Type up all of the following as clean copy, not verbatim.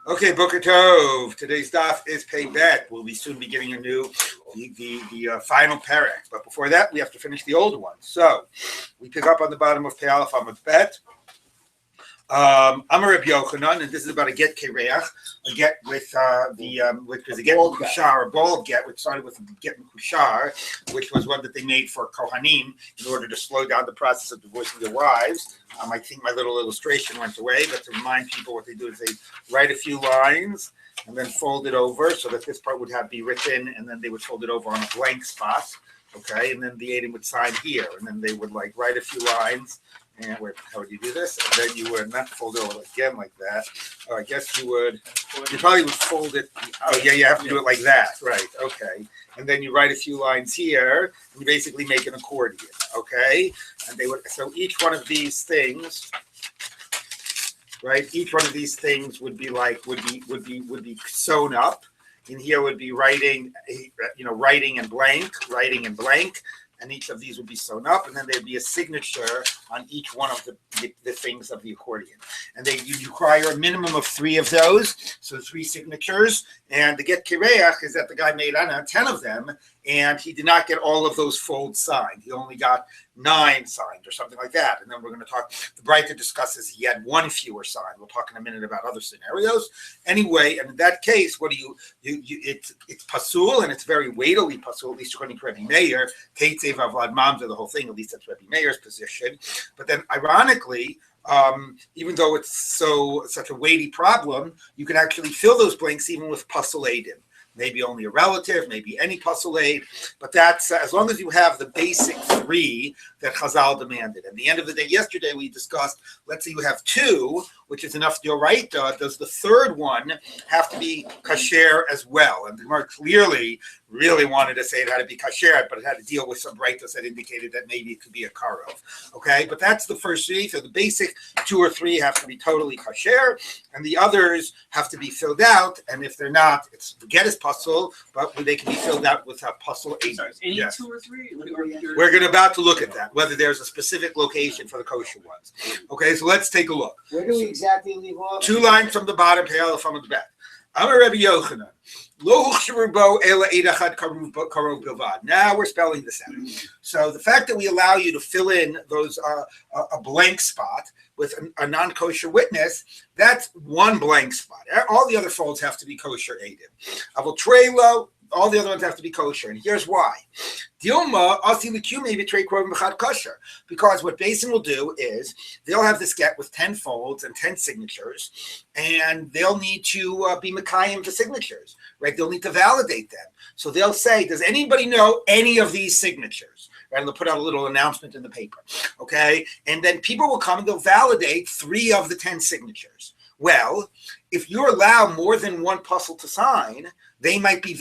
Okay, Boker Tov. Today's daf is Pei Bet. We'll be soon beginning a new, the final parak. But before that, we have to finish the old one. So we pick up on the bottom of Pei Aleph Amud Bet. I'm a Rabbi Yochanan, and this is about a get kereach, a get with because a get kushar, a bald get, which started with get kushar, which was one that they made for kohanim in order to slow down the process of divorcing their wives. I think my little illustration went away, but to remind people, what they do is they write a few lines and then fold it over so that this part would be written, and then they would fold it over on a blank spot, okay, and then the Adim would sign here, and then they would write a few lines. And how would you do this? And then you would not fold it over again like that. I guess you probably would fold it. Oh, yeah, you have to do it like that. Right, okay. And then you write a few lines here, and you basically make an accordion, okay? And so each one of these things, right? Each one of these things would be sewn up. In here would be writing and blank. And each of these would be sewn up, and then there'd be a signature on each one of the things of the accordion. And you require a minimum of 3 of those, so 3 signatures. And the get kireach is that the guy made, 10 of them, and he did not get all of those folds signed. He only got 9 signed or something like that. And then we're going to talk, the Breita discusses he had 1 fewer signed. We'll talk in a minute about other scenarios. Anyway, and in that case, it's pasul, and it's very weightily pasul, at least according to Rabbi Meir, Teitzev Avlad Mamzer, the whole thing, at least that's Rabbi Meir's position. But then ironically, even though it's such a weighty problem, you can actually fill those blanks even with pasul edim. Maybe only a relative, maybe any pasul aid, but that's as long as you have the basic 3 that Chazal demanded. At the end of the day, yesterday we discussed, let's say you have 2, which is enough d'oraita. Does the 3rd one have to be kasher as well? And the Gemara clearly really wanted to say it had to be kasher, but it had to deal with some braitos that indicated that maybe it could be a karov. Okay, but that's the first 3. So the basic 2 or 3 have to be totally kasher, and the others have to be filled out. And if they're not, the get is pasul, but they can be filled out with a pasul. Any 2 or 3? We're about to look at that, whether there's a specific location for the kosher ones. Okay, so let's take a look. Where do we exactly leave off? 2 lines from the bottom, Pei Aleph Amud Bet. I'm a Rabbi Yochanan. Now we're spelling this out. So the fact that we allow you to fill in those a blank spot with a non-kosher witness, that's 1 blank spot. All the other folds have to be kosher edim. Avotrelo, all the other ones have to be kosher, and here's why. Dilma asi l'kume betray krovim b'chad kosher, because what Basin will do is they'll have this get with 10 folds and 10 signatures, and they'll need to be mekayim the signatures, right? They'll need to validate them. So they'll say, does anybody know any of these signatures? Right? And they'll put out a little announcement in the paper, okay? And then people will come and they'll validate 3 of the 10 signatures. Well, if you allow more than 1 pasul to sign, they might be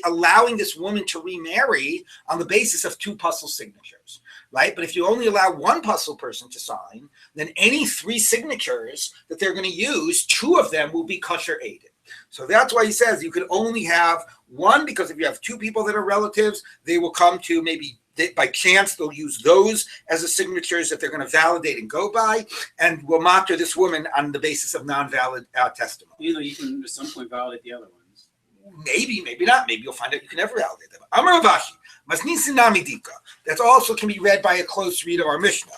allowing this woman to remarry on the basis of 2 pasul signatures, right? But if you only allow 1 pasul person to sign, then any 3 signatures that they're going to use, 2 of them will be kosher aided. So that's why he says you can only have 1, because if you have 2 people that are relatives, they will come to maybe by chance they'll use those as the signatures that they're going to validate and go by, and will matter this woman on the basis of non-valid testimony. You can at some point validate the other ones. Maybe not. Maybe you'll find out you can never validate them. Amar Ravashi, masnisin namidika. That also can be read by a close read of our Mishnah,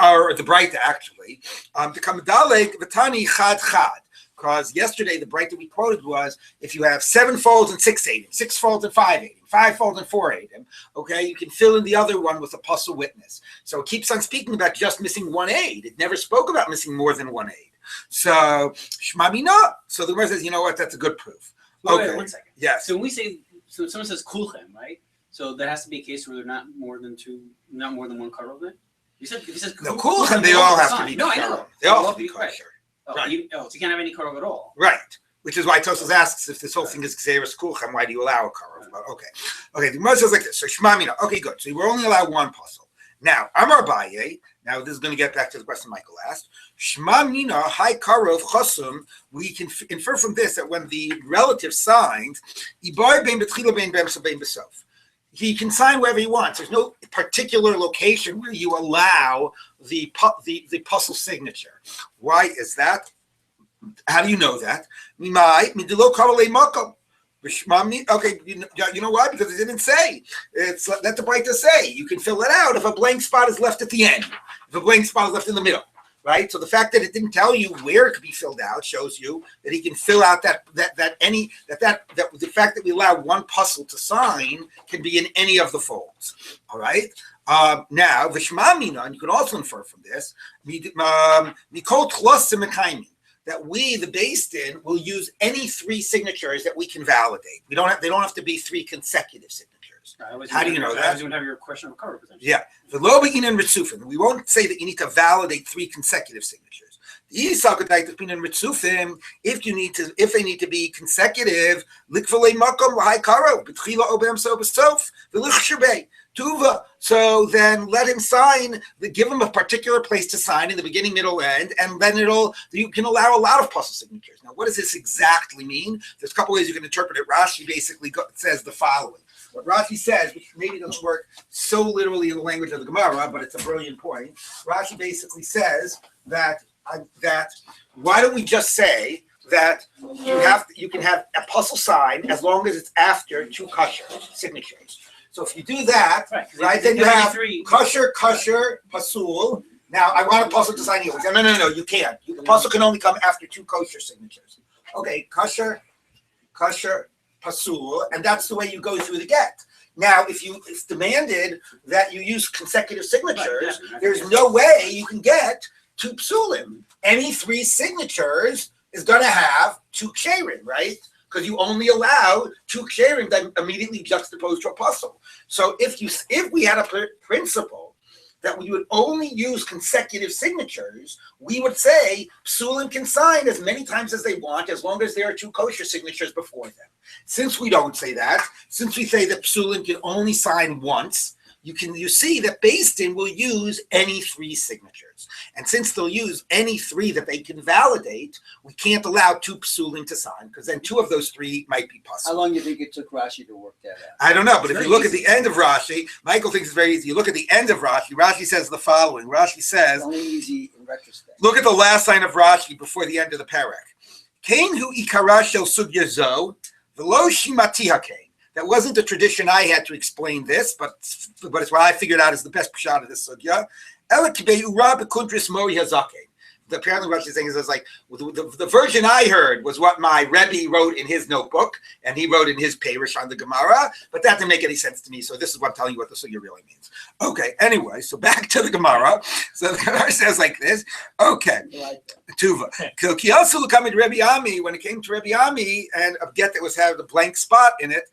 or the Breita actually. To come daleg v'tani chad chad. Because yesterday the Breita we quoted was if you have 7 folds and 6 adim, 6 folds and 5 adim, 5 folds and 4 adim, okay, you can fill in the other one with a pasul witness. So it keeps on speaking about just missing 1 aid. It never spoke about missing more than 1 aid. So shma mina. So the Gemara says, you know what? That's a good proof. Okay. Wait, 1 second. Yes. So when we say, so someone says kulchem, right? So there has to be a case where they're not more than 1 karov then? You said if he says no, kulchem, they all have to be. No, I know. They all have to be kosher. Right. So you can't have any karov at all. Right. Which is why Tosfos asks if this whole thing is Gzeras Kulchem, why do you allow a karov? Okay. The Gemara says like this. So Shema Mina. Okay, good. So you will only allow 1 pasul. Now, Amar Abaye. Now this is going to get back to the question Michael asked. Shema Mina Hai Karov Chosum. We can infer from this that when the relative signs, Ibar Ben Betchila Ben Bemsa Ben Besof. He can sign wherever he wants. There's no particular location where you allow the pasul signature. Why is that? How do you know that? Okay, you know why? Because it didn't say. It's let the brighter say. You can fill it out if a blank spot is left at the end, if a blank spot is left in the middle, right? So the fact that it didn't tell you where it could be filled out shows you that he can fill out the fact that we allow one puzzle to sign can be in any of the folds. All right. Now v'shmamina, and you can also infer from this, mikol tlosim mekaymin, that we, the Beis Din, will use any three signatures that we can validate. They don't have to be three consecutive signatures. How do you know that? You would have your question recovered. Yeah. The lo b'inen ritzufim. We won't say that you need to validate three consecutive signatures. If they need to be consecutive, so then let him sign, give him a particular place to sign in the beginning, middle, end, and then you can allow a lot of puzzle signatures. Now, what does this exactly mean? There's a couple ways you can interpret it. Rashi basically says the following. What Rashi says, which maybe doesn't work so literally in the language of the Gemara, but it's a brilliant point. Rashi basically says that why don't we just say that you can have a puzzle sign as long as it's after two kosher signatures. So if you do that, right, then you have kosher, pasul. Now I want a puzzle to sign here. No, you can't. The puzzle can only come after two kosher signatures. Okay, kosher, pasul, and that's the way you go through the get. Now, it's demanded that you use consecutive signatures, there's no way you can get two psulim. Any three signatures is going to have two ksherim, right? Because you only allow two ksherim that immediately juxtaposed to a puzzle. So if we had a principle that we would only use consecutive signatures, we would say psulim can sign as many times as they want as long as there are two kosher signatures before them. Since we don't say that, since we say that psulim can only sign once, you see that Beis Din will use any three signatures. And since they'll use any three that they can validate, we can't allow two psulim to sign, because then two of those three might be possible. How long do you think it took Rashi to work that out? I don't know, but if you look at the end of Rashi, Michael thinks it's very easy. You look at the end of Rashi, Rashi says the following. Rashi says, it's only easy in retrospect. Look at the last line of Rashi before the end of the parak. Kain hu ikara shel sugya zo, v'lo shimati hakein. That wasn't the tradition I had to explain this, but it's what I figured out is the best pshat of this sugya. Apparently what she's saying is like the version I heard was what my Rabbi wrote in his notebook, and he wrote in his parish on the Gemara, but that didn't make any sense to me, so this is what I'm telling you what the sugya really means. Okay, anyway, so back to the Gemara. So the Gemara says like this. Okay, Tuva. Rabbi Ami, when it came to Rabbi Ami, and a get that had a blank spot in it,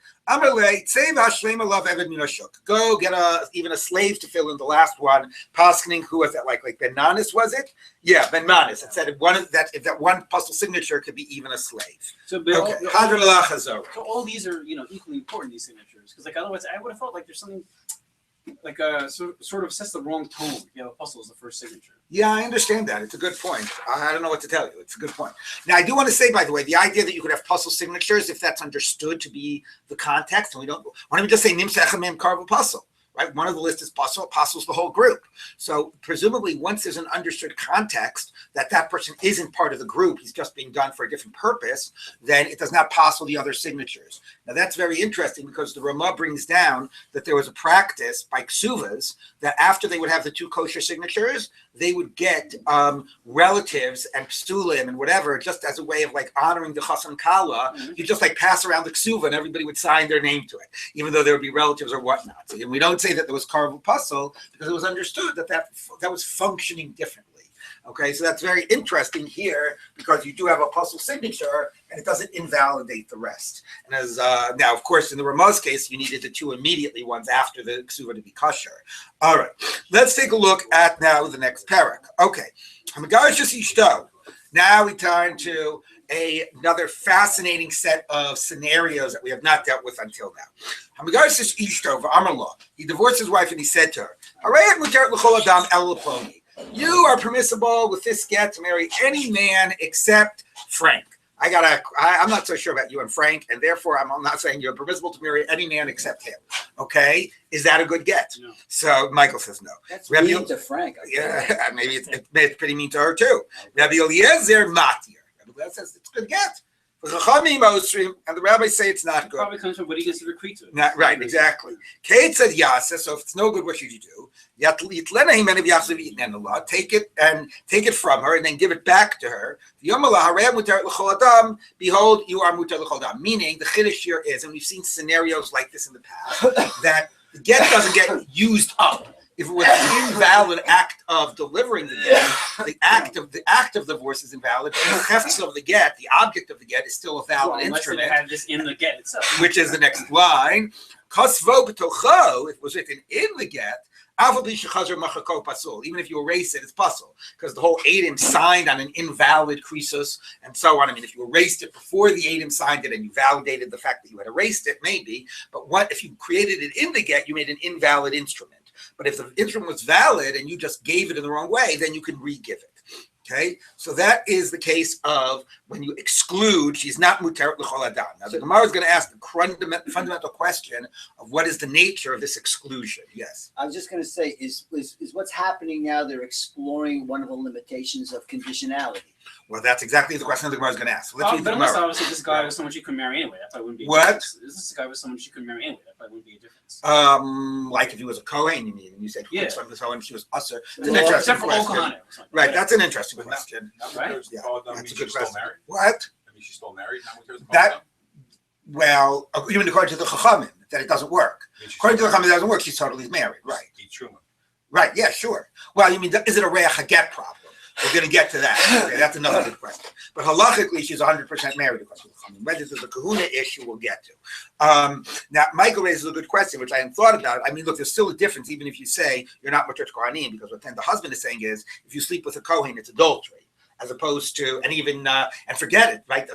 go get even a slave to fill in the last one. Paskening, who was that? Like Ben Nanis, was it? Yeah, Ben Nanis. It said if that one puzzle signature could be even a slave. So, so all these are equally important, these signatures, because like otherwise I would have felt like there's something like sort of sets the wrong tone. A puzzle is the first signature. Yeah, I understand that. It's a good point. I don't know what to tell you. It's a good point. Now, I do want to say, by the way, the idea that you could have puzzle signatures, if that's understood to be the context, and why don't we just say Nim Sechamim Karva puzzle, right? One of the list is puzzle, puzzles the whole group. So presumably, once there's an understood context that person isn't part of the group, he's just being done for a different purpose, then it does not puzzle the other signatures. Now, that's very interesting because the Ramah brings down that there was a practice by ksuvas that after they would have the two kosher signatures, they would get relatives and psulim and whatever, just as a way of like honoring the Chassan Kala. You just like pass around the ksuva and everybody would sign their name to it, even though there would be relatives or whatnot. And we don't say that there was karvu puzzle because it was understood that was functioning differently. Okay, so that's very interesting here because you do have a puzzle signature and it doesn't invalidate the rest. And as now, of course, in the Ramah's case, you needed the two immediately ones after the ksuva to be kosher. All right, let's take a look at now the next parak. Okay, now we turn to another fascinating set of scenarios that we have not dealt with until now. He divorced his wife and he said to her, you are permissible with this get to marry any man except Frank. I'm not so sure about you and Frank, and therefore I'm not saying you're permissible to marry any man except him. Okay, is that a good get? No. So Michael says no. That's mean to Frank. Yeah, maybe it's pretty mean to her too. Rabbi Eliezer Matir. Rabbi That says it's good get. For Chachamim Osrim, and the rabbis say it's not It good. probably comes from what he consider Krita. Not right, exactly. Kate said Yasa, so if it's no good, what should you do? Take it from her and then give it back to her. Behold, you are mutar l'chol adam. Meaning the chiddush here is, and we've seen scenarios like this in the past, that the get doesn't get used up. If it was an invalid act of delivering the get, the act of divorce is invalid. The hefts of the get, the object of the get, is still a valid instrument. Unless they had this in the get itself. Which is the next line. Kasvo b'tocho, if it was written in the get, even if you erase it, it's pasul, because the whole Adam signed on an invalid krisus and so on. I mean, if you erased it before the Adam signed it and you validated the fact that you had erased it, maybe. But what if you created it in the get, you made an invalid instrument. But if the instrument was valid and you just gave it in the wrong way, then you can re-give it. Okay, so that is the case of when you exclude, she's not muteret l'chol adam. Now the Gemara is going to ask the fundamental question of what is the nature of this exclusion. Yes. I was just going to say, is what's happening now, they're exploring one of the limitations of conditionality. Well, that's exactly the question the Gemara is going to ask. So let's read the But unless Gemara. obviously this guy was someone she could marry anyway, that probably wouldn't be a What? difference. This guy was someone she could marry anyway, that probably wouldn't be a difference. Like if he was a Kohen, you mean, and you said Yeah. Kohen, she was usher. It's an Well, interesting Except for question. Okahana. Right, that's an interesting question. Right? Yeah, That's that's a a good still question. married. What? I mean, she's still married. Not with her. That- Well, even according to the Chachamim, that it doesn't work. According to the Chachamim, it doesn't work. She's totally married. Right. Right. Yeah. Sure. Well, you mean is it a reach haget problem? We're going to get to that. Okay, that's another good question. But halachically, she's 100% married according to the Chachamim. Whether there's a kahuna issue, we'll get to. Now, Michael raises a good question, which I hadn't thought about. I mean, look, there's still a difference, even if you say you're not mutar kohanim, because what then the husband is saying is, if you sleep with a kohen, it's adultery. As opposed to, and even, and forget it, right?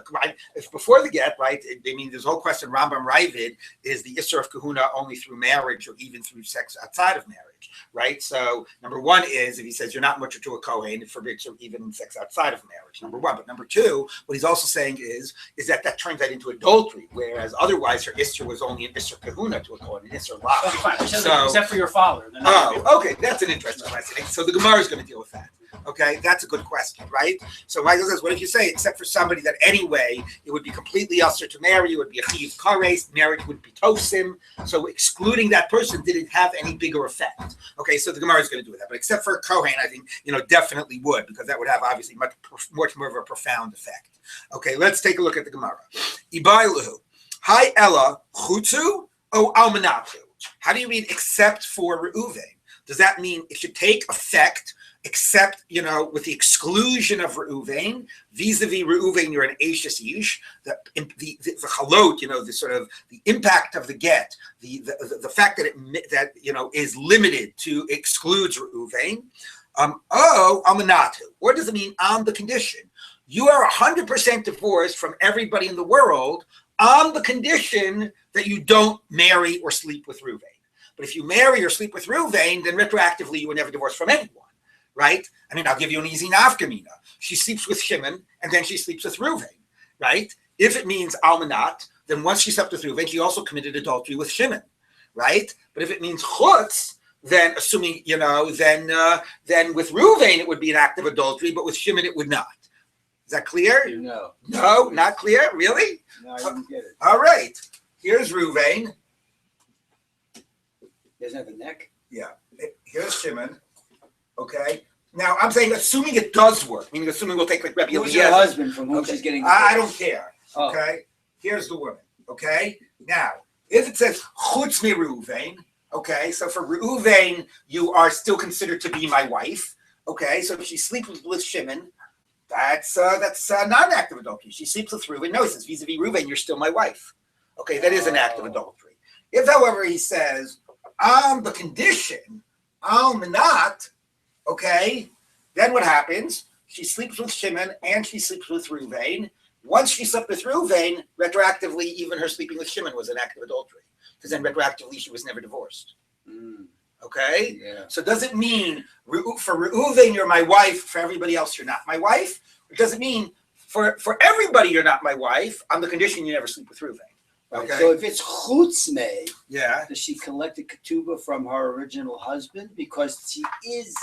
If before the get, right? I mean, there's a whole question. Rambam Ravid is the Isser of Kahuna only through marriage or even through sex outside of marriage, right? So number one is if he says you're not mutter to a Kohen, it forbids even sex outside of marriage. Number one, but number two, what he's also saying is that turns that into adultery, whereas otherwise her Isser was only an Isser Kahuna to a Kohen, an Isser La. Okay, fine. So, except for your father. Then okay, that's an interesting question. So the Gemara is going to deal with that. Okay, that's a good question, right? So Michael says, what if you say, except for somebody that anyway, it would be completely usher to marry, it would be a chiv kares, marriage would be tosim, so excluding that person didn't have any bigger effect. Okay, so the Gemara is going to do that, but except for a Kohen, I think, definitely would, because that would have obviously much more of a profound effect. Okay, let's take a look at the Gemara. Ibailuhu, hi Ella, chutzu, o almanatu. How do you read except for Reuven? Does that mean it should take effect except, with the exclusion of Reuven, vis-a-vis Reuven, you're an Ashes Yish, the halot, the sort of the impact of the get, the fact that that is limited to excludes Reuven. Almanatu. What does it mean on the condition? You are 100% divorced from everybody in the world on the condition that you don't marry or sleep with Reuven. But if you marry or sleep with Reuven, then retroactively you were never divorced from anyone. Right? I mean, I'll give you an easy nafkamina. She sleeps with Shimon, and then she sleeps with Reuven, right? If it means almanat, then once she slept with Reuven, she also committed adultery with Shimon, right? But if it means chutz, then assuming, then with Reuven it would be an act of adultery, but with Shimon it would not. Is that clear? No. No, not clear? Really? No, I didn't get it. All right. Here's Reuven. Doesn't have a neck? Yeah. Here's Shimon. Okay. Now I'm saying, assuming it does work, meaning assuming we'll take like Rabbi Who's Eliezer. your husband from whom Okay. she's getting? I don't care. Oh. Okay. Here's the woman. Okay. Now, if it says chutz mi Reuven, okay, so for Reuven, you are still considered to be my wife. Okay. So if she sleeps with Shimon, that's not an act of adultery. She sleeps with Reuven. No, he says vis-a-vis Reuven, you're still my wife. Okay, that is an act of adultery. If, however, he says on the condition, not. Okay, then what happens? She sleeps with Shimon and she sleeps with Reuven. Once she slept with Reuven, retroactively, even her sleeping with Shimon was an act of adultery, because then retroactively she was never divorced. Okay? Yeah. So does it mean for Reuven you're my wife, for everybody else you're not my wife? Or does it mean for everybody you're not my wife on the condition you never sleep with Reuven? Right. Okay. So if it's chutzme, Yeah. does she collect a ketubah from her original husband because she is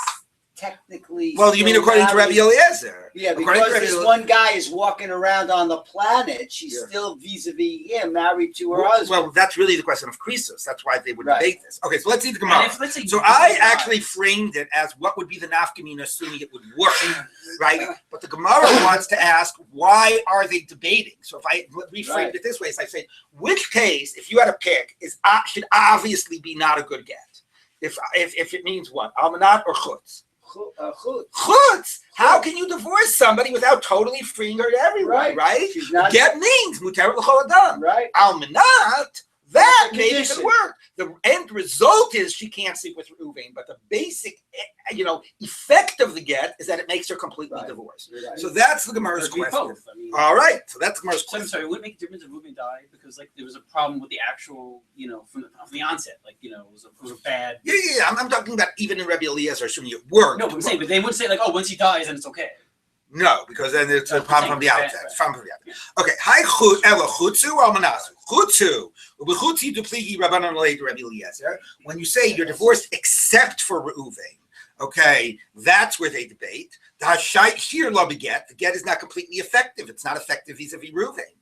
technically. Well, you mean still according to Rabbi married. Eliezer? Yeah, According because to Rabbi this Eliezer- one guy is walking around on the planet, she's Yeah. still vis-a-vis him, married to her husband. Well, that's really the question of Krisos. That's why they would Right. debate this. Okay, so let's see the And Gemara. if, let's say, So you I die- actually framed it as what would be the nafkamina, assuming it would work, right? But the Gemara wants to ask, why are they debating? So if I reframed Right. it this way, so I say, which case, if you had a pick, should obviously be not a good get? If it means what? Almanat or chutz? Chut. Chutz! How can you divorce somebody without totally freeing her to everyone, right? She's not Get means muteret l'chol adam. right. Almanat, that That's a maybe condition. could work. The end result is she can't sleep with Reuven, but the basic, effect of the get is that it makes her completely Right. divorced. You're right. So that's the Or Gemara's do question. both. I mean, All right, so that's the Gemara's so I'm question. sorry, it would make a difference if Ruben died because like there was a problem with the actual, from the onset, like it was a bad. Yeah. I'm talking about even in Rabbi Eliezer, assuming it worked. No, but I'm saying, but they would say like, oh, once he dies, then it's okay. No, because then it's a No, problem from the right, outset. right. It's from the outset. Okay. Hi ela chutzu al manasu. Chutzu. Ubechutzi dupligi rabbanan leid Rabbi Eliezer. When you say you're divorced except for Reuven, okay, that's where they debate. The hashai shir lo beget. The get is not completely effective. It's not effective vis-a-vis Reuven.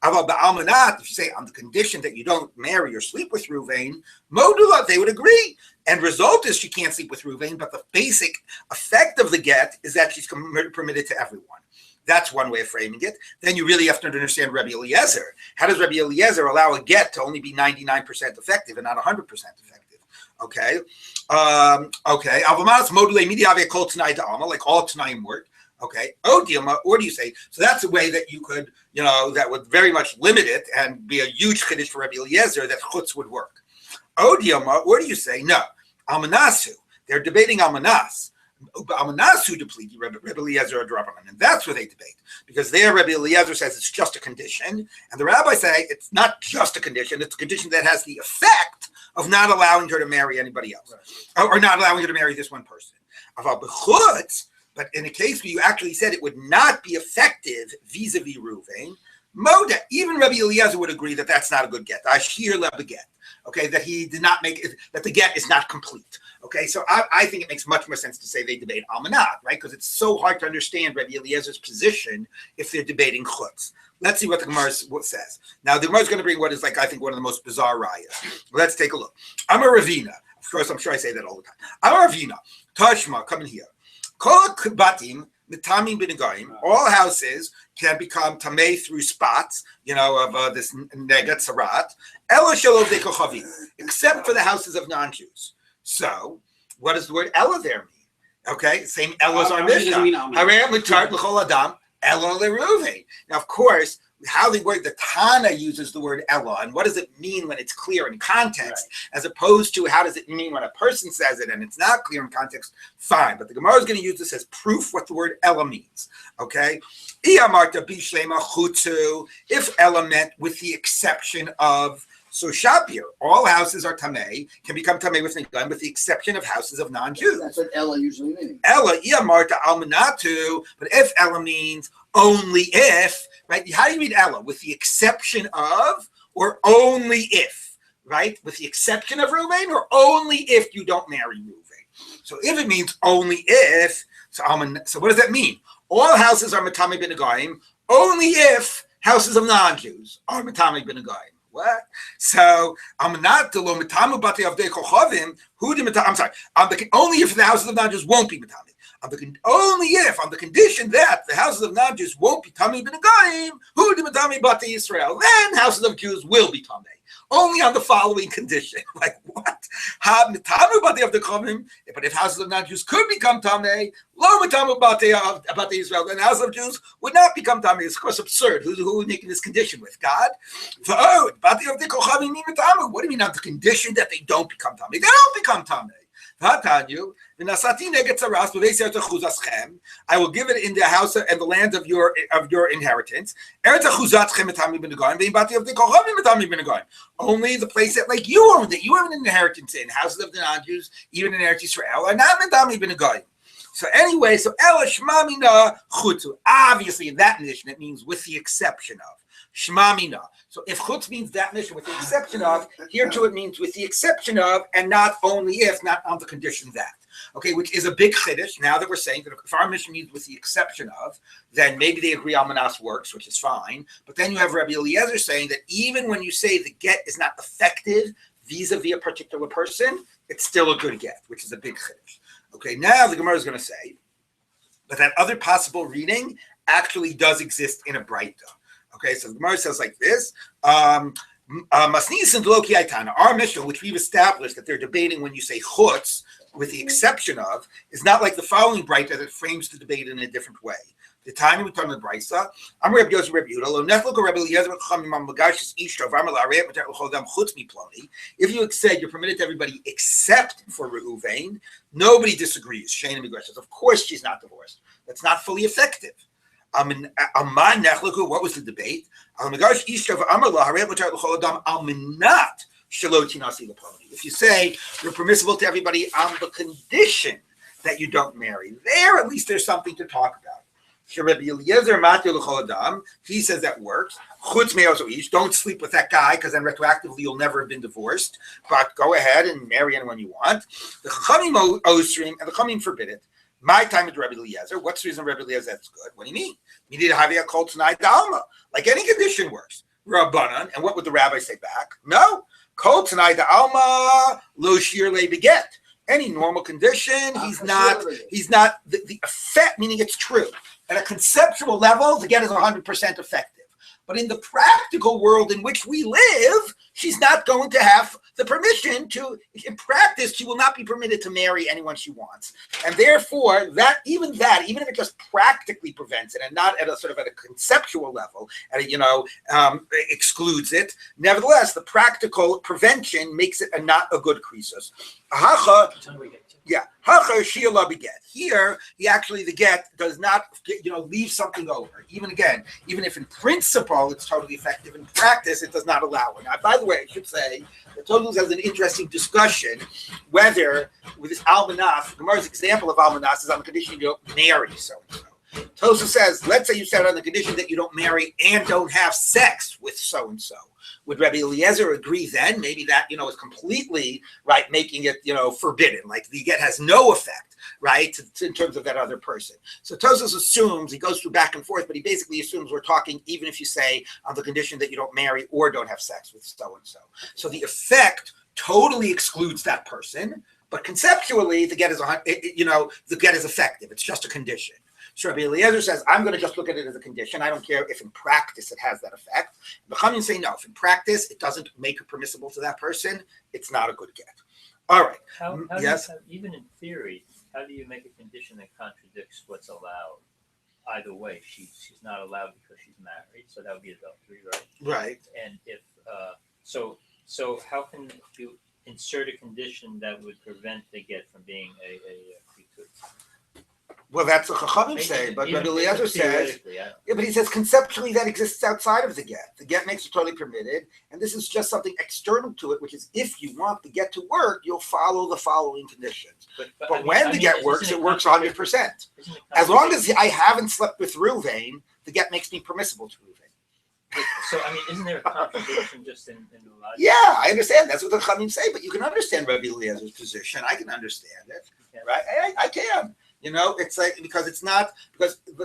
Aval ba'almanat, if you say on the condition that you don't marry or sleep with Reuven, modula, they would agree. And result is she can't sleep with Reuven, but the basic effect of the get is that she's permitted to everyone. That's one way of framing it. Then you really have to understand Rabbi Eliezer. How does Rabbi Eliezer allow a get to only be 99% effective and not 100% effective? Okay. Okay. Avamanas module mediave kol t'nai da'alma, like all t'naim work. Okay. Odiama, or do you say, so that's a way that you could, that would very much limit it and be a huge chiddush for Rabbi Eliezer that chutz would work. Odiama, or do you say, no, Almanasu, they're debating Almanas. Almanasu deplete Rabbi Eliezer or Drabanan, and that's where they debate. Because there Rabbi Eliezer says it's just a condition, and the rabbis say it's not just a condition, it's a condition that has the effect of not allowing her to marry anybody else. Right. Or not allowing her to marry this one person. But in a case where you actually said it would not be effective vis-a-vis Reuven, Moda, even Rabbi Eliezer would agree that that's not a good get. Ashir leba get. Okay, that he did not make it, that the get is not complete. Okay, so I think it makes much more sense to say they debate almanat, right? Because it's so hard to understand Rabbi Eliezer's position if they're debating chutz. Let's see what the Gemara says. Now, the Gemara is going to bring what is I think one of the most bizarre rayas. Let's take a look. I'm a Ravina. Of course, I'm sure I say that all the time. I'm a Ravina. Tashma, come in here. Kol batim mitami b'negaim. All houses can become tamei through spots, of this nega tzarat. Ela shalov dekochavim, except for the houses of non-Jews. So, what does the word Ela there mean? Okay, same Ela as our Mishnah. Harei mitart l'chol adam Ela leruve. Now, of course, how the word the Tana uses the word Ela, and what does it mean when it's clear in context, as opposed to how does it mean when a person says it and it's not clear in context? Fine, but the Gemara is going to use this as proof what the word Ela means. Okay, if Ela meant with the exception of. So Shapir, all houses are tamei, can become tamei with Nigan, with the exception of houses of non-Jews. That's what Ella usually means. Ella, Iamarta almanatu, but if Ella means only if, right? How do you read Ella? With the exception of, or only if, right? With the exception of Reuven, or only if you don't marry Reuven. So if it means only if, so what does that mean? All houses are matami b'negaim, only if houses of non-Jews are matami b'negaim. What? So I'm not the lo mitamu bati avdei kochavim. I'm sorry. Only if the houses of non-Jews won't be mitami. Only if on the condition that the houses of non-Jews won't be tami b'negaim. Hu de mitami bati Israel. Then houses of Jews will be tami. Only on the following condition. Like what? But if houses of non-Jews could become tamei, lo mitamu bati Israel, then houses of Jews would not become tamei. It's of course absurd. Who are we making this condition with? God? What do you mean on the condition that they don't become tamei? They don't become tamei. I will give it in the house and the land of your inheritance. Only the place that you own, that you have an inheritance in, houses of the non-Jews, even in Eretz Yisrael, are not medami b'negaim. So anyway, so Ela Shema Mina Chutzu. Obviously, in that mission, it means with the exception of. Shema Mina. So if Chutz means that mission with the exception of, here too it means with the exception of, and not only if, not on the condition that. Okay, which is a big chiddush. Now that we're saying that if our mission means with the exception of, then maybe they agree almanas works, which is fine. But then you have Rabbi Eliezer saying that even when you say the get is not effective vis-a-vis a particular person, it's still a good get, which is a big chiddush. Okay, now the Gemara is going to say, but that other possible reading actually does exist in a Breita. Okay, so the Gemara says like this. Masnis and Loki Aitana, our Mishnah, which we've established that they're debating when you say chutz, with the exception of, is not like the following Breita that frames the debate in a different way. The time we turn to the Brisa, I'm Rabbi Yosef Rabbi Yehuda. Lo neflo Rabbi Eliezer Chachamim Magash Ishto V'Amar La'arei Matar L'Chodam Chutz Miploni. If you said you're permitted to everybody except for Reuven, nobody disagrees. Shana Migrash says, of course she's not divorced. That's not fully effective. What was the debate? If you say you're permissible to everybody on the condition that you don't marry, there at least there's something to talk about. He says that works. Don't sleep with that guy because then retroactively you'll never have been divorced. But go ahead and marry anyone you want. The Chachamim Osrim and the Chachamim forbid it. My time with Rabbi Eliezer. What's the reason Rabbi Eliezer that's good? What do you mean? You need to have a kol tonight dalma. Like any condition works. Rabbanan. And what would the rabbi say back? No. Kol tonight dalma lo shir le beget. Any normal condition, he's not the effect, meaning it's true. At a conceptual level, the get is 100% effective. But in the practical world in which we live, she's not going to have the permission to, in practice, she will not be permitted to marry anyone she wants. And therefore, even if it just practically prevents it and not at a sort of at a conceptual level, excludes it, nevertheless, the practical prevention makes it not a good krisos. Yeah, here the get does not leave something over. Even if in principle it's totally effective, in practice it does not allow it. Now, by the way, I should say that Tosfos has an interesting discussion whether with this almanas, Gemara's example of almanas is on the condition you don't marry so and so. Tosfos says, let's say you said on the condition that you don't marry and don't have sex with so and so. Would Rabbi Eliezer agree then? Maybe that, is completely, right, making it, forbidden. Like the get has no effect, right, in terms of that other person. So Tosfos assumes, he goes through back and forth, but he basically assumes we're talking even if you say on the condition that you don't marry or don't have sex with so-and-so. So the effect totally excludes that person, but conceptually the get is, the get is effective. It's just a condition. So Rabbi Eliezer says, I'm going to just look at it as a condition. I don't care if in practice it has that effect. The Chachamim say, no, if in practice it doesn't make it permissible to that person, it's not a good get. All right. How yes? Even in theory, how do you make a condition that contradicts what's allowed? Either way, she's not allowed because she's married, so that would be adultery, right? Right. And if so how can you insert a condition that would prevent the get from being a kritus? Well, that's what Chachamim say, but Rabbi Eliezer says, but he says conceptually that exists outside of the get. The get makes it totally permitted, and this is just something external to it, which is if you want the get to work, you'll follow the following conditions. But when the get works, it works 100%. As long as I haven't slept with Reuven, the get makes me permissible to Reuven. So, isn't there a contradiction just in the logic? Yeah, I understand. That's what the Chachamim say, but you can understand Rabbi Eliezer's position. I can understand it, right? I can. It's like, because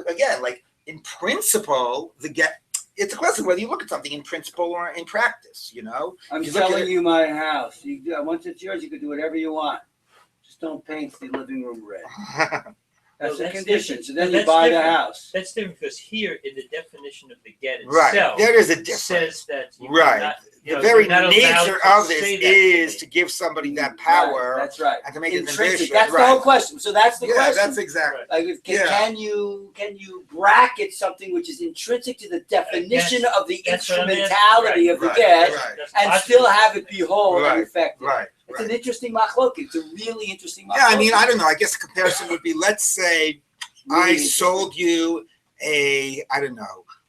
again, like in principle, the get, it's a question whether you look at something in principle or in practice, I'm selling you my house. Once it's yours, you can do whatever you want. Just don't paint the living room red. That's the condition. So then you buy the house. That's different because here in the definition of the get itself, right. There is a difference. Says that the very nature of this is to give somebody that power. Right, that's right. And to make it intrinsic. That's the whole question. So that's the question. That's exactly. Like, can you bracket something which is intrinsic to the definition of the instrumentality of the get and still have it be whole and effective? Right. It's an interesting machlok. It's a really interesting machlok. Yeah, I don't know. I guess the comparison would be, let's say I sold you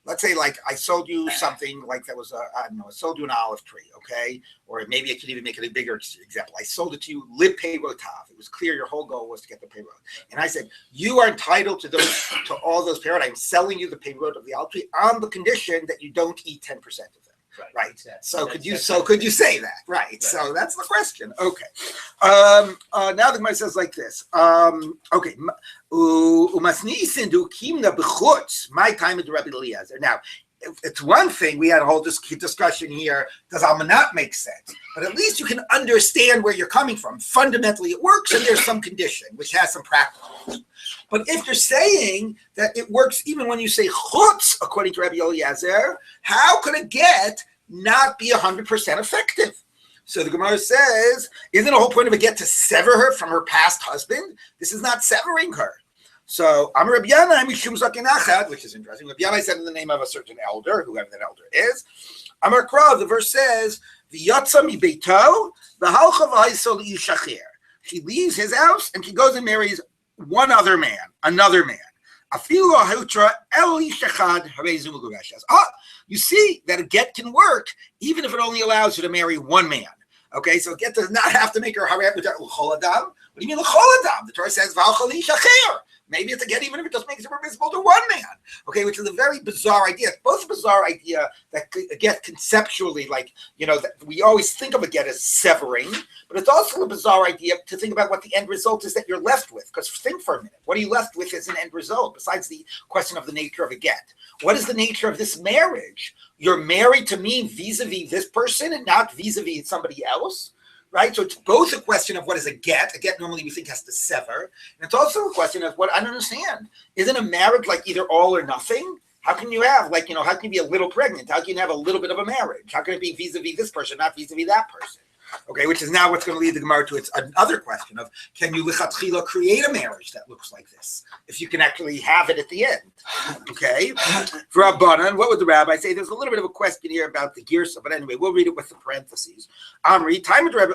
let's say like I sold you something like that was I sold you an olive tree, okay? Or maybe I could even make it a bigger example. I sold it to you lib peirotav. It was clear your whole goal was to get the peirot. And I said, you are entitled to all those peirot. I'm selling you the peirot of the olive tree on the condition that you don't eat 10% of them. Right. Exactly. So That's could you say that? Right. Right. So that's the question. Okay. Now the Gemara says like this. Okay. Umasnisin du kimna b'chutz. My time at Rabbi Eliezer. Now, it's one thing, we had a whole discussion here, does Almanat make sense? But at least you can understand where you're coming from. Fundamentally, it works, and there's some condition, which has some practical. But if you're saying that it works even when you say chutz, according to Rabbi Eliezer, how could a get not be 100% effective? So the Gemara says, isn't the whole point of a get to sever her from her past husband? This is not severing her. So I'm Rabbi Yana, Mishum Zaken Achad, which is interesting. Rabbi Yana said in the name of a certain elder, whoever that elder is. Amar Kra, the verse says, V'yatza mi beito, v'halcha v'haisol yishacher. She leaves his house and she goes and marries another man. Afilu ha'utra el yishachad harezu megureshes. You see that a get can work even if it only allows you to marry one man. Okay, so a get does not have to make her haret l'chol adam. What do you mean l'chol adam? The Torah says v'halcha yishacher. Maybe it's a get even if it just makes it permissible to one man. Okay, which is a very bizarre idea. It's both a bizarre idea that a get conceptually, like, that we always think of a get as severing, but it's also a bizarre idea to think about what the end result is that you're left with. Because think for a minute, what are you left with as an end result, besides the question of the nature of a get? What is the nature of this marriage? You're married to me vis-a-vis this person and not vis-a-vis somebody else? Right, so it's both a question of what is a get. A get normally we think has to sever, and it's also a question of what I don't understand. Isn't a marriage like either all or nothing? How can you have how can you be a little pregnant? How can you have a little bit of a marriage? How can it be vis-a-vis this person, not vis-a-vis that person? Okay, which is now what's going to lead the Gemara to its another question of, can you lichatchila create a marriage that looks like this? If you can actually have it at the end. Okay, for Rabbanan, what would the rabbi say? There's a little bit of a question here about the girsa, but anyway, we'll read it with the parentheses. Amri, time of Rabbi,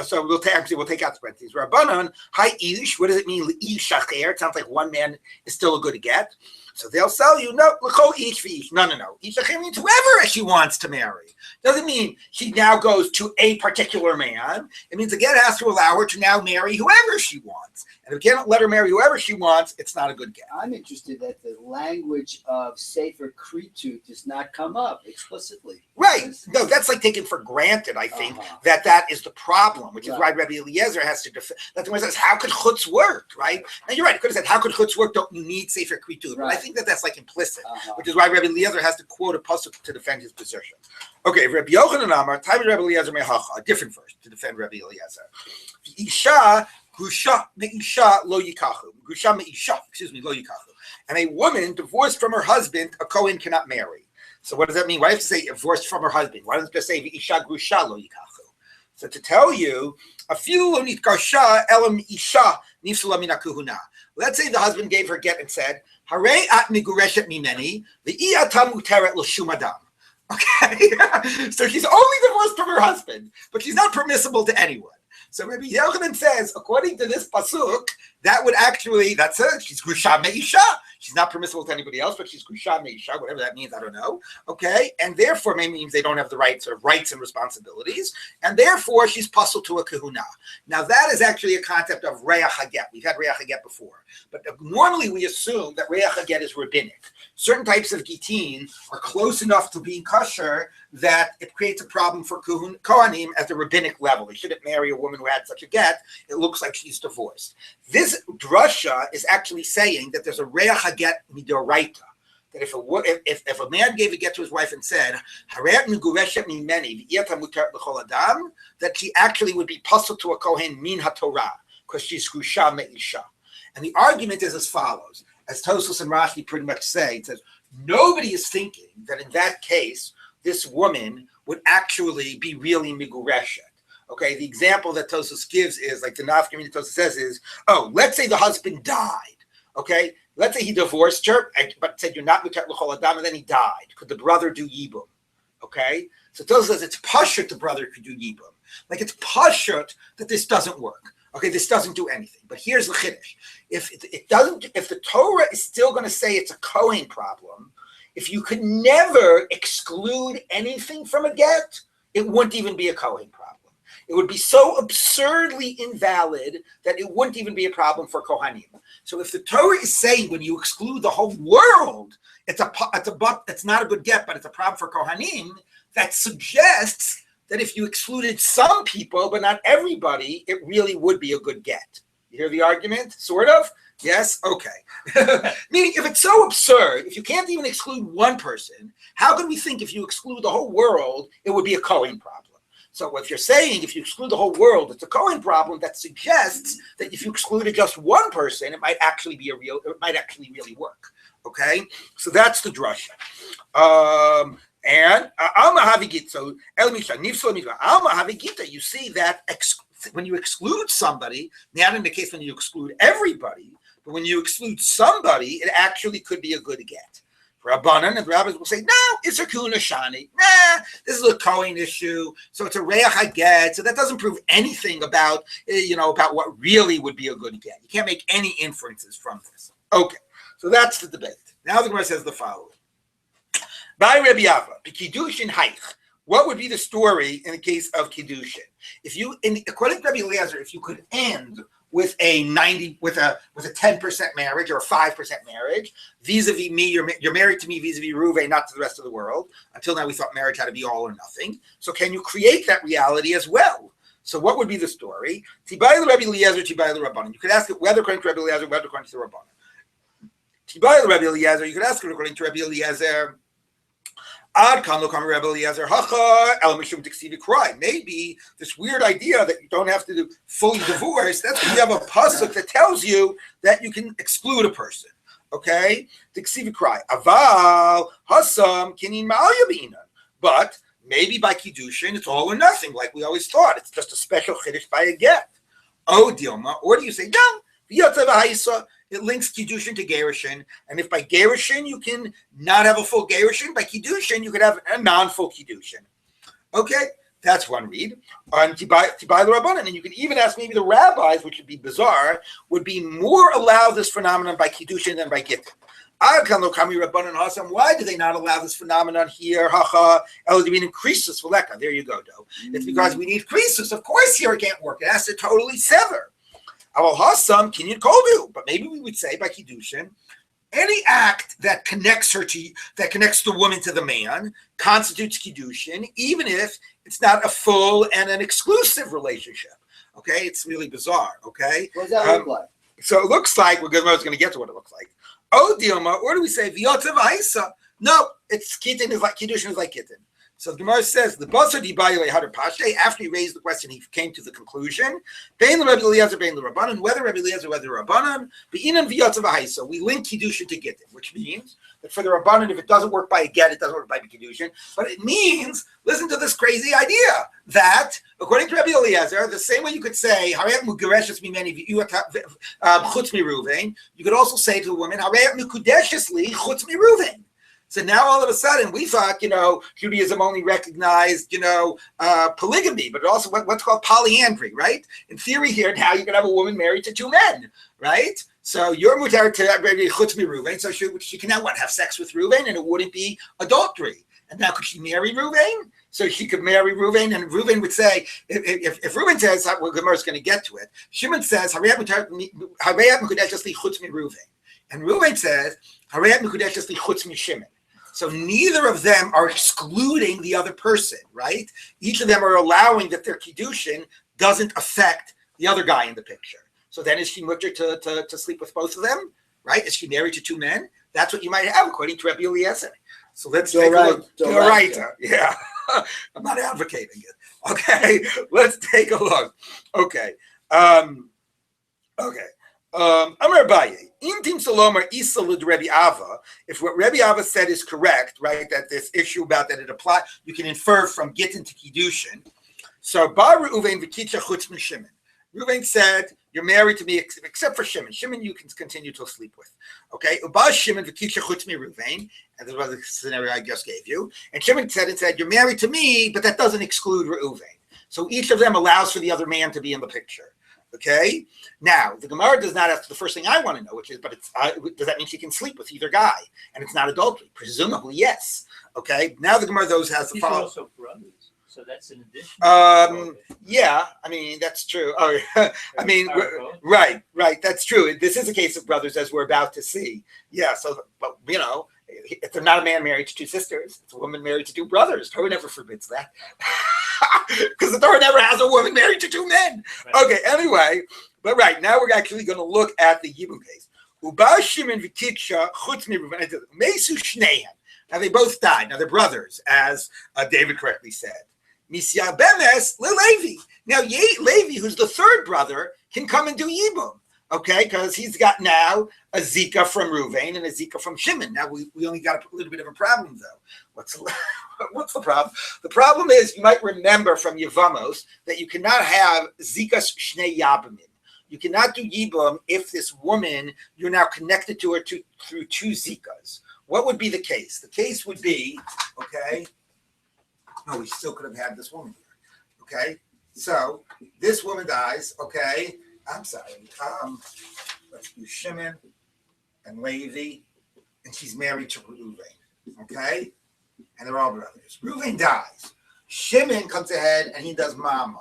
so we'll take out the parentheses. Rabbanan, hi ish, what does it mean? Ishacher, it sounds like one man is still a good get. So they'll sell you, no, ish. No. Ishacher means whoever she wants to marry. Doesn't mean she now goes to a particular man. It means the get has to allow her to now marry whoever she wants. And if you can't let her marry whoever she wants, it's not a good get. I'm interested that the language of Sefer Kritu does not come up explicitly. Right. No, that's like taken for granted, I think, that is the problem, which is why Rabbi Eliezer has to defend. That's why he says, how could chutz work, right? Now, you're right. He could have said, how could chutz work? Don't you need Sefer Kritu? But I think that's like implicit, which is why Rabbi Eliezer has to quote a pasuk to defend his position. Okay, Rabbi Yochanan Amar, time Rabbi Eliezer mehacha, a different verse to defend Rabbi Eliezer. Isha Grusha meisha lo yikachu. Grusha meisha, lo yikachu. And a woman divorced from her husband, a Kohen cannot marry. So what does that mean? Why do you have to say divorced from her husband? Why doesn't it just say isha grusha lo yikachu? So to tell you, a few lo nitkarsha elam isha nifsula mina kuhuna. Let's say the husband gave her get and said, Hare at migureshet mimeni, ve'iyata muteret l'shum adam. Okay, so she's only divorced from her husband, but she's not permissible to anyone. So Rabbi Yochanan says, according to this pasuk, that would actually, that's it. She's grusha meisha. She's not permissible to anybody else, but she's grusha meisha, whatever that means, I don't know. Okay, and therefore maybe means they don't have the rights and responsibilities, and therefore she's puzzled to a kahuna. Now that is actually a concept of reach haget. We've had reach haget before, but normally we assume that reach haget is rabbinic. Certain types of gittin are close enough to being kosher that it creates a problem for kohanim at the rabbinic level. They shouldn't marry a woman who had such a get. It looks like she's divorced. This drasha is actually saying that there's a reach haget midoraita. That if a man gave a get to his wife and said, that she actually would be puzzled to a kohen min haTorah because she's grusha meisha. And the argument is as follows, as Tosfos and Rashi pretty much say. It says nobody is thinking that in that case this woman would actually be really migureshet. Okay, the example that Tosfos gives is like the nafkamina Tosfos says is, let's say the husband died. Okay, let's say he divorced her, but said you're not mutar l'chol adam, and then he died. Could the brother do yibum? Okay, so Tosfos says it's pashut the brother could do yibum. Like it's pashut that this doesn't work. Okay, this doesn't do anything. But here's the chiddush: if the Torah is still going to say it's a Kohen problem, if you could never exclude anything from a get, it wouldn't even be a Kohen problem. It would be so absurdly invalid that it wouldn't even be a problem for Kohanim. So if the Torah is saying when you exclude the whole world, it's not a good get, but it's a problem for Kohanim that suggests that if you excluded some people but not everybody, it really would be a good get. You hear the argument? Sort of? Yes? Okay. Meaning, if it's so absurd, if you can't even exclude one person, how can we think if you exclude the whole world, it would be a Kohen problem? So if you're saying if you exclude the whole world, it's a Kohen problem, that suggests that if you excluded just one person, it might actually really work. Okay? So that's the drasha. And Alma Havigita, so Elmisha, Nifso Nifso, Alma Havigita, you see that when you exclude somebody, not in the case when you exclude everybody, but when you exclude somebody, it actually could be a good get. Rabbanan and the rabbis will say, no, it's a kuna shani. Nah, this is a Kohen issue, so it's a reach haget. So that doesn't prove anything about about what really would be a good get. You can't make any inferences from this. Okay, so that's the debate. Now the Gemara says the following: By Rabbi Ava, Kiddushin Haich. What would be the story in the case of Kiddushin? According to Rabbi Eliezer, if you could end with a 10% marriage or a 5% marriage, vis-a-vis me, you're married to me vis-a-vis Ruvain, not to the rest of the world. Until now, we thought marriage had to be all or nothing. So can you create that reality as well? So what would be the story? Tibai Rabbi Eliezer, Tibai Rabbanan. You could ask it whether according to Rabbi Eliezer, whether according to the Rabbanan. Tibai Rabbi Eliezer, you could ask it according to Rabbi Eliezer. Maybe this weird idea that you don't have to do fully divorce, that's when you have a pasuk that tells you that you can exclude a person. Okay? But maybe by Kiddushin, it's all or nothing, like we always thought. It's just a special chiddush by a get. Oh, Dilma. Or do you say, no, it links Kiddushin to Gerushin, and if by Gerushin you can not have a full Gerushin, by Kiddushin you could have a non-full Kiddushin. Okay, that's one read. On Tibai the Rabbanan, and you can even ask maybe the rabbis, which would be bizarre, would be more allow this phenomenon by Kiddushin than by Gittin. Why do they not allow this phenomenon here? Krisus Veleka. There you go, Do. It's because we need Krisus. Of course, here it can't work. It has to totally sever. But maybe we would say by Kiddushin, any act that connects the woman to the man constitutes Kiddushin, even if it's not a full and an exclusive relationship. Okay, it's really bizarre. Okay, what does that look like? So it looks like we're going to get to what it looks like. Oh, Dilma, or do we say V'yotzev Haisa? No, it's Gittin is like Kiddushin is like Gittin. So the Gemara says the Basar Dibayile Hadar Pashe. After he raised the question, he came to the conclusion: Bein Rabbi Eliezer, Bein Rabbanan. Whether Rabbi Eliezer, whether Rabbanan, Be'inan V'yotzev Haisa. We link Kiddushin to Gittin, which means that for the Rabbanan, if it doesn't work by a get, it doesn't work by Kiddushin. But it means, listen to this crazy idea that, according to Rabbi Eliezer, the same way you could say Harayat Mugareshes Mimeni Chutz Mi Ruvain, you could also say to a woman Harayat Mukudeshes Li Chutz Mi Ruvain. So now all of a sudden we thought, Judaism only recognized, polygamy, but also what's called polyandry, right? In theory here, now you can have a woman married to two men, right? So you're mutar to Chutz Mi Ruvain, so she can now have sex with Ruvain, and it wouldn't be adultery. And now could she marry Ruvain? So she could marry Ruvain, and Ruvain would say, if Ruvain says, well, Gemara's going to get to it, Shimon says, Harayat Mekudeshes Li Chutz Mi Ruvain. And Ruvain says, Harayat Mekudeshes Li Chutz Mi Shimon. So neither of them are excluding the other person, right? Each of them are allowing that their Kiddushin doesn't affect the other guy in the picture. So then is she mutter to sleep with both of them, right? Is she married to two men? That's what you might have, according to Rabbi Eliezer. So let's take a look. Right. Yeah. I'm not advocating it. Okay. Let's take a look. Okay. Okay. Amar Abaye, Intim Salomar Isa Lud Rabbi Ava. If what Rabbi Ava said is correct, right, that this issue about that it applies, you can infer from Gittin to Kiddushin. So Bar Reuven v'Kitcha Chutz Min Shimon. Reuven said, "You're married to me except for Shimon. Shimon you can continue to sleep with." Okay, Uba Shimon v'Kitcha Chutz Mi Reuven, and this was the scenario I just gave you. And Shimon said, "You're married to me, but that doesn't exclude Reuven." So each of them allows for the other man to be in the picture. Okay. Now the Gemara does not ask the first thing I want to know, which is, but it's does that mean she can sleep with either guy and it's not adultery? Presumably, yes. Okay. Now the Gemara those has the follow. Also brothers, so that's an addition. Yeah. I mean that's true. Oh, I mean, right. That's true. This is a case of brothers, as we're about to see. Yeah. So, but If they're not a man married to two sisters, it's a woman married to two brothers. Torah never forbids that. Because the Torah never has a woman married to two men. Right. Okay, anyway, but right, now we're actually going to look at the Yibum case. Uba Shimon v'Titsha chutz miReuven Mesu Shnehem. Now they both died. Now they're brothers, as David correctly said. Misya Bemes LeLevi. Now Levi, who's the third brother, can come and do Yibum. Okay, because he's got now a Zika from Reuven and a Zika from Shimon. Now we only got a little bit of a problem though. What's the problem? The problem is, you might remember from Yevamos that you cannot have Zikas Shnei Yabamim. You cannot do Yibum if this woman, you're now connected to her through two Zikas. What would be the case? The case would be, okay, no, we still could have had this woman here. Okay, so this woman dies, okay, I'm sorry, let's do Shimon and Levi, and she's married to Reuven, okay? And they're all brothers. Reuven dies. Shimon comes ahead and he does Mamar.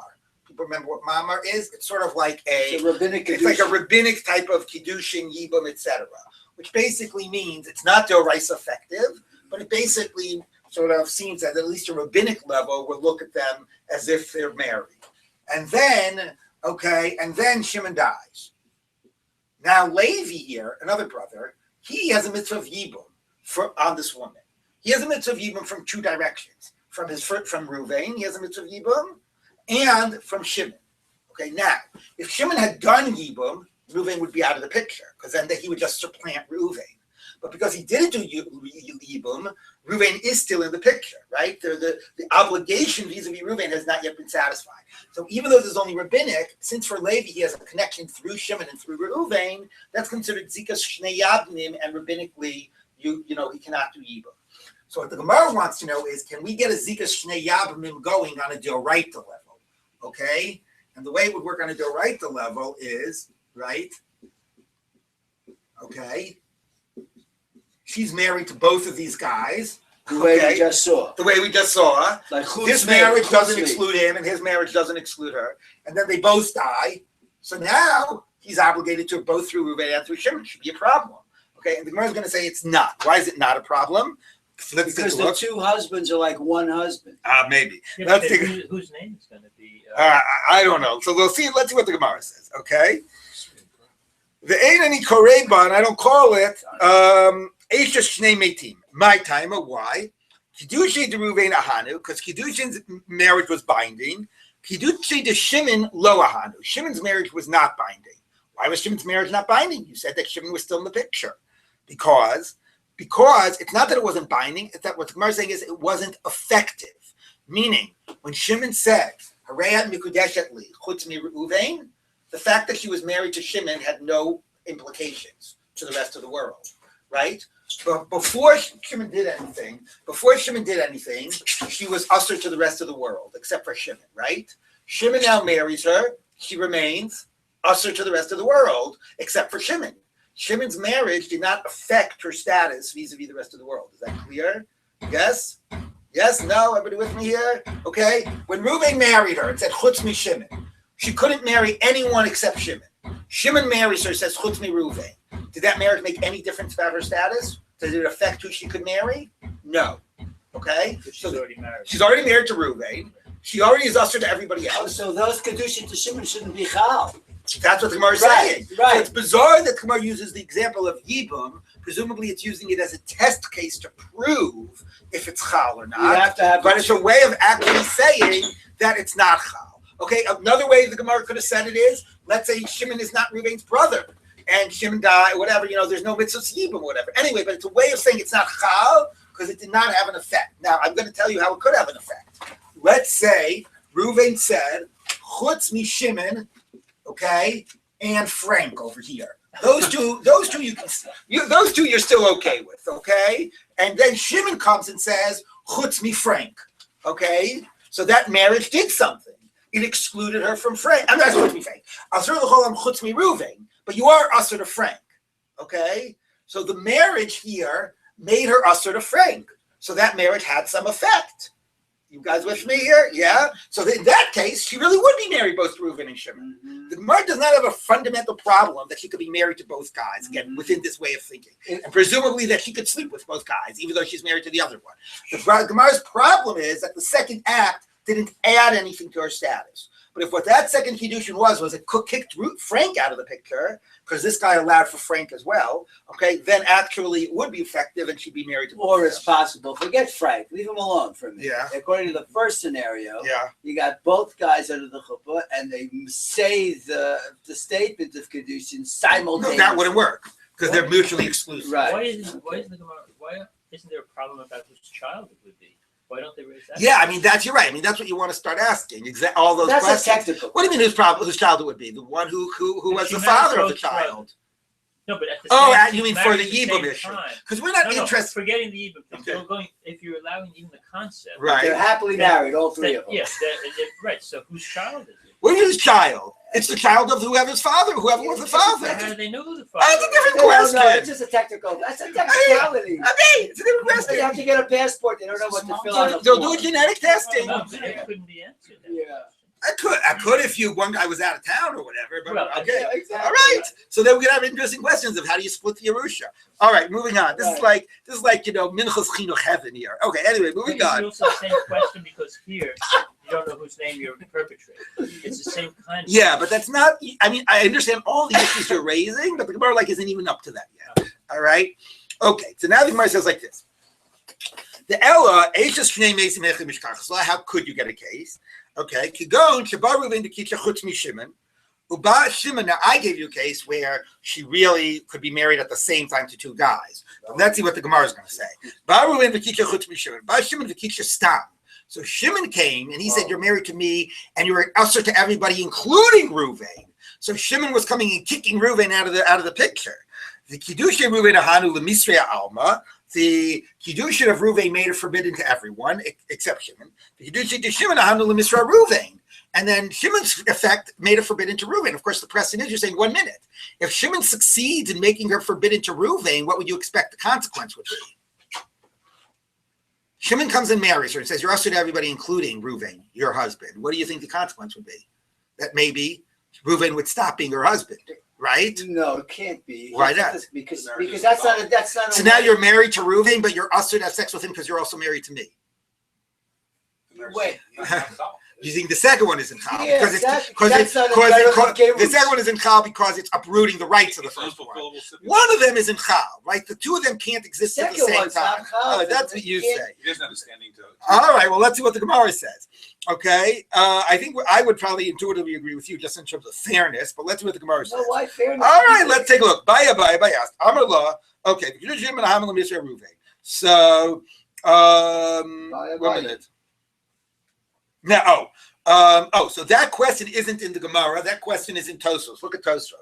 People remember what Mamar is? It's sort of like It's a rabbinic it's like a rabbinic type of Kiddushin, Yibum, etc. Which basically means it's not Doraisa effective, but it basically sort of seems that at least a rabbinic level will look at them as if they're married. And then, okay, and then Shimon dies. Now Levi here, another brother, he has a mitzvah of Yibum on this woman. He has a mitzvah of Yibum from two directions. From Reuven, he has a mitzvah of Yibum, and from Shimon. Okay, now, if Shimon had done Yibum, Reuven would be out of the picture, because then he would just supplant Reuven. But because he didn't do Yibum, Reuven is still in the picture, right? The obligation vis-a-vis Reuven has not yet been satisfied. So even though this is only rabbinic, since for Levi he has a connection through Shimon and through Reuven, that's considered Zikas Shnei Yabnim, and rabbinically, you know, he cannot do Yibum. So what the Gemara wants to know is, can we get a Zikas Shnei Yabnim going on a Doraita level? Okay? And the way it would work on a Doraita level is, right? Okay? She's married to both of these guys. The way we just saw. The way we just saw. Like His marriage doesn't exclude him, and his marriage doesn't exclude her. And then they both die. So now he's obligated to both through Reuven and through Shimon. It should be a problem. Okay, and the Gemara is going to say it's not. Why is it not a problem? Because the two husbands are like one husband. Maybe. Yeah, Let's but take whose name is going to be? I don't know. So we'll see. Let's see what the Gemara says. Okay. The ain't any koreban. I don't call it. Eisha Shnei Meitim. My timer. Why? Kiddushin de Reuven ahanu, because Kiddushin's marriage was binding. Kiddushin de Shimon lo ahanu. Shimon's marriage was not binding. Why was Shimon's marriage not binding? You said that Shimon was still in the picture. Because it's not that it wasn't binding, it's that what the Gemara is saying is it wasn't effective. Meaning, when Shimon said, Harayat mikudeshet li, chutz mi Reuven, the fact that she was married to Shimon had no implications to the rest of the world, right? But before Shimon did anything, she was usher to the rest of the world, except for Shimon, right? Shimon now marries her, she remains usher to the rest of the world, except for Shimon. Shimon's marriage did not affect her status vis-a-vis the rest of the world. Is that clear? Yes? Yes? No? Everybody with me here? Okay. When Reuven married her, it said, Chutz mi Shimon. She couldn't marry anyone except Shimon. Shimon marries her, says, Chutz mi Reuven. Did that marriage make any difference about her status? Did it affect who she could marry? No. Okay? She's already married. She's already married to Reuven. She already is usher to everybody else. So those Kedushin to Shimon shouldn't be Chal. That's what the Gemara is saying. Right. So it's bizarre that the Gemara uses the example of Yibum. Presumably, it's using it as a test case to prove if it's Chal or not. You have to have but it's a way of actually saying that it's not Chal. Okay, another way the Gemara could have said it is, let's say Shimon is not Reuven's brother, and Shimon died, whatever, there's no mitzvah Yibum, whatever. Anyway, but it's a way of saying it's not Chal because it did not have an effect. Now, I'm going to tell you how it could have an effect. Let's say Reuven said, Chutz mi Shimon, okay, and Frank over here. Those two you're still okay with, okay? And then Shimon comes and says, Chutz mi Frank, okay? So that marriage did something. It excluded her from Frank. I'm not Chutz mi Frank. Asur l'cholam Chutz mi Reuven, but you are usher to Frank, okay? So the marriage here made her usher to Frank. So that marriage had some effect. You guys with me here? Yeah. So in that case, she really would be married both to Reuven and Shimon. Mhm. The Gemara does not have a fundamental problem that she could be married to both guys, again, within this way of thinking. And presumably that she could sleep with both guys, even though she's married to the other one. The Gemara's problem is that the second act didn't add anything to her status. But if what that second kiddushin was it kicked Frank out of the picture, because this guy allowed for Frank as well, okay, then actually it would be effective and she'd be married to both. Or it's possible. Forget Frank. Leave him alone for a minute. Yeah. According to the first scenario, Yeah. you got both guys under the chuppah and they say the statement of Kedushin simultaneously. No, that wouldn't work because they're mutually exclusive. Right. Why isn't there a problem about whose child it would be? Why don't they raise that? Yeah, I mean you're right. I mean that's what you want to start asking. All those That's questions. a technical. What do you mean whose child it would be? The one who was the father of the child. No, but at the Oh, same you mean married for the at same Yibum issue? time. Because we're not No, interested. forgetting the Yibum thing. Okay. So if you're allowing even the concept, Right. They're happily married, all three of them. Yes, right. So whose child is it? What is his child? It's the child of whoever's father, whoever was the father. How do they know who the father That's a is? different No, question. it's just a technical. That's a technicality. It's a different They question. have to get a passport. They don't know what to fill out. They'll do a genetic testing. No, but it couldn't be answered. Yeah. I could if one guy was out of town or whatever, but Well, okay. Yeah, exactly. All right. So then we could have interesting questions of how do you split the Yerusha. All right, moving on. This is like Minchas Chinuch heaven here. Okay, anyway, moving It's on. also the same question because here you don't know whose name you're perpetrating. It's the same kind of Yeah, but that's not. I mean, I understand all the issues you're raising, but the Gemara isn't even up to that yet. All right. Okay. So now the Gemara says like this: the Ella Eishes Shnei Mesim Echim Mishkach. So how could you get a case? Okay. Kigon Shabaru Vindikitcha Chutz Mishimon. Uba Shimon. Now I gave you a case where she really could be married at the same time to two guys. Let's see what the Gemara is going to say. Baru Vindikitcha Chutz Mishimon. Ba Shimon Vikitcha Stam. So Shimon came and he said, "You're married to me, and you're usher to everybody, including Reuven." So Shimon was coming and kicking Reuven out of the picture. The kiddushin Reuven ahanu lemisrea alma. The kiddushin of Reuven made it forbidden to everyone except Shimon. The kiddushin to Shimon ahanu lemisrea Reuven, and then Shimon's effect made it forbidden to Reuven. Of course, the precedent is you're saying 1 minute. If Shimon succeeds in making her forbidden to Reuven, what would you expect the consequence would be? Shimon comes and marries her and says, "You're usher to everybody, including Reuven, your husband." What do you think the consequence would be? That maybe Reuven would stop being her husband, right? No, it can't be. Why not? Because that's not. So now you're married to Reuven, but you're usher to have sex with him because you're also married to me. Wait. You think the second one is in Chal Yeah, because that's not a the second one is in Chal because it's uprooting the rights of the first one. One of them is in Chal, right? The two of them can't exist at the Second same one's time. not Chal. That's what you say. He doesn't have a standing to. All right, well, let's see what the Gemara says. Okay, I think I would probably intuitively agree with you just in terms of fairness, but let's see what the Gemara says. No, why fairness? All right, let's take a look. Baya. Amar la. Okay, so, 1 minute. Now, so that question isn't in the Gemara. That question is in Tosfos. Look at Tosfos.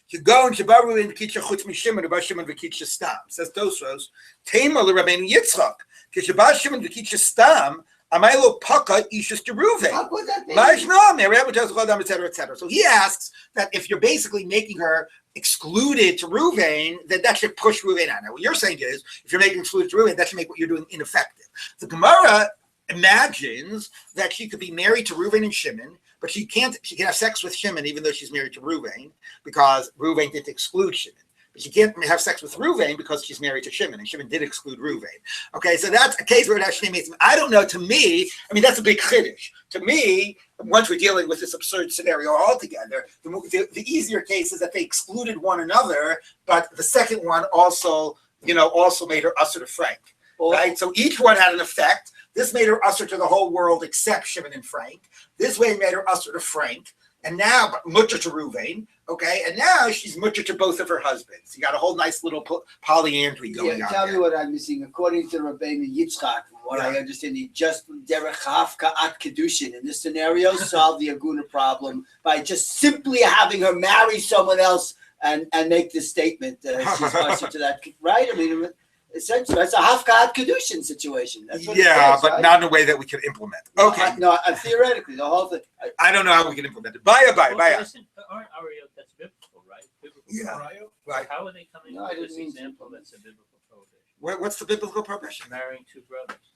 You go and Shabaru in Kitcha Chutz Mishimon, Rabbi Shimon v'Kitcha Stam. Says Tosfos, Tema l'Rabbeinu Yitzchak, Kishabah Shimon v'Kitcha Stam, Amaylo Paka Ishus Deruve. How could that be? Etc. So he asks that if you're basically making her excluded to Reuven, then that should push Reuven out. Now, what you're saying is, if you're making excluded to Reuven, that should make what you're doing ineffective. The Gemara imagines that she could be married to Reuven and Shimon, but she can have sex with Shimon even though she's married to Reuven because Reuven didn't exclude Shimon. But she can't have sex with Reuven because she's married to Shimon, and Shimon did exclude Reuven. Okay, so that's a case where it actually makes. I don't know. To me, I mean that's a big chiddush. To me, once we're dealing with this absurd scenario altogether, the easier case is that they excluded one another, but the second one also made her usher to Frank. Right, so each one had an effect. This made her usher to the whole world except Shimon and Frank. This way made her usher to Frank, and now mutter to Reuven. Okay, and now she's mutter to both of her husbands. You got a whole nice little polyandry going on. Tell me what I'm missing. According to Rabbeinu Yitzchak, what I understand, he just derech hafka at kedushin in this scenario solved the aguna problem by just simply having her marry someone else and make this statement. She's usher to that, right? I mean. Essentially, that's a hafkat kedushin situation. That's what it is, but right? not in a way that we can implement. Okay. Theoretically, the whole thing. I don't know how we can implement it. Baya. Listen, aren't Ariel, that's biblical, right? Biblical. Yeah. So Right. how are they coming No, I up with didn't this mean example to. that's a biblical prohibition? What's the biblical prohibition? Marrying two brothers.